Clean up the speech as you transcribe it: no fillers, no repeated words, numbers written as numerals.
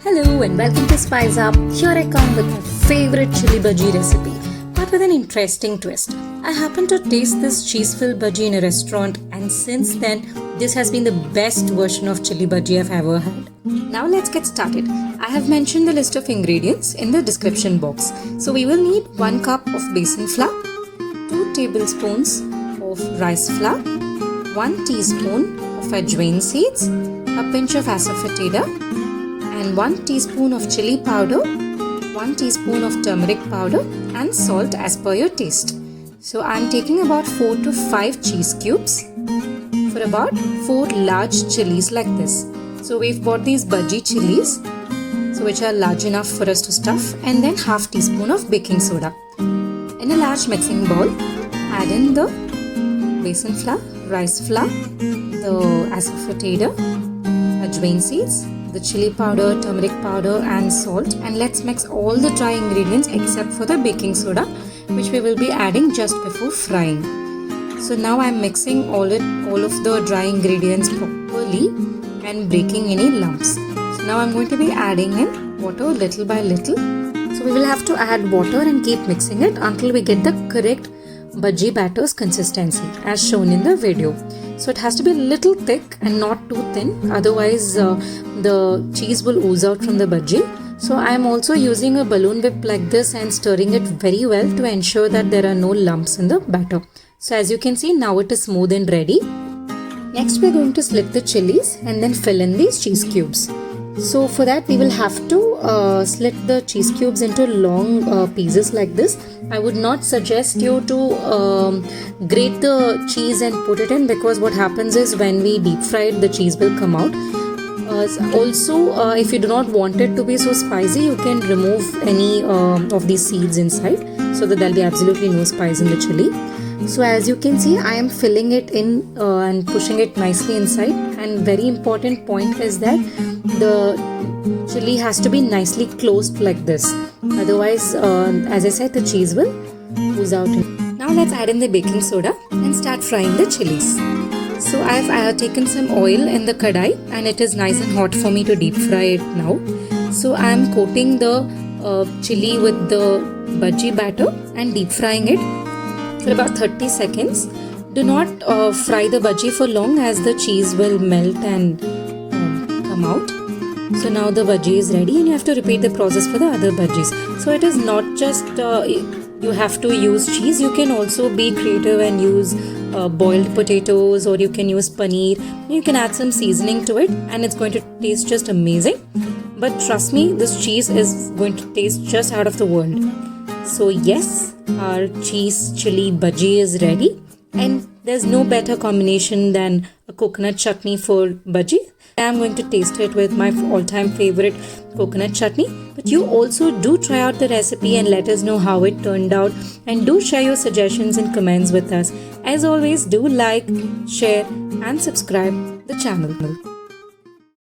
Hello and welcome to Spice Up. Here I come with my favorite chili bhaji recipe, but with an interesting twist. I happened to taste this cheese-filled bhaji in a restaurant, and since then, this has been the best version of chili bhaji I've ever had. Now let's get started. I have mentioned the list of ingredients in the description box. So we will need 1 cup of besan flour, 2 tablespoons of rice flour, 1 teaspoon of Ajwain seeds, a pinch of asafetida, and 1 teaspoon of chili powder, 1 teaspoon of turmeric powder, and salt as per your taste. So I'm taking about 4 to 5 cheese cubes for about 4 large chilies like this. So we've bought these Bajji Chillies, so which are large enough for us to stuff, and then half teaspoon of baking soda. In a large mixing bowl, add in the besan flour, rice flour, the asafetida, Ajwain seeds, the chili powder, turmeric powder and salt, and let's mix all the dry ingredients except for the baking soda, which we will be adding just before frying. So now I'm mixing all of the dry ingredients properly and breaking any lumps. So now I'm going to be adding in water little by little. So we will have to add water and keep mixing it until we get the correct bhaji batter's consistency as shown in the video. So it has to be a little thick and not too thin, otherwise the cheese will ooze out from the bhaji. So I am also using a balloon whip like this and stirring it very well to ensure that there are no lumps in the batter. So as you can see, now it is smooth and ready. Next we are going to slit the chilies and then fill in these cheese cubes. So for that we will have to slit the cheese cubes into long pieces like this. I would not suggest you to grate the cheese and put it in, because what happens is when we deep fry it, the cheese will come out. Also, if you do not want it to be so spicy, you can remove any of these seeds inside so that there will be absolutely no spice in the chili. So as you can see, I am filling it in and pushing it nicely inside, and very important point is that the chili has to be nicely closed like this, otherwise as I said, the cheese will ooze out. Now let's add in the baking soda and start frying the chilies. So I have taken some oil in the kadai and it is nice and hot for me to deep fry it now. So I am coating the chili with the bhaji batter and deep frying it for about 30 seconds. Do not fry the bhaji for long, as the cheese will melt and come out. So now the bhaji is ready, and you have to repeat the process for the other bhajis. So it is not just you have to use cheese, you can also be creative and use boiled potatoes, or you can use paneer. You can add some seasoning to it and it's going to taste just amazing. But trust me, this cheese is going to taste just out of the world. So yes, our cheese chili bhaji is ready, and there's no better combination than a coconut chutney for bhaji. I'm going to taste it with my all-time favorite coconut chutney. But you also do try out the recipe and let us know how it turned out, and do share your suggestions and comments with us. As always, do like, share and subscribe the channel.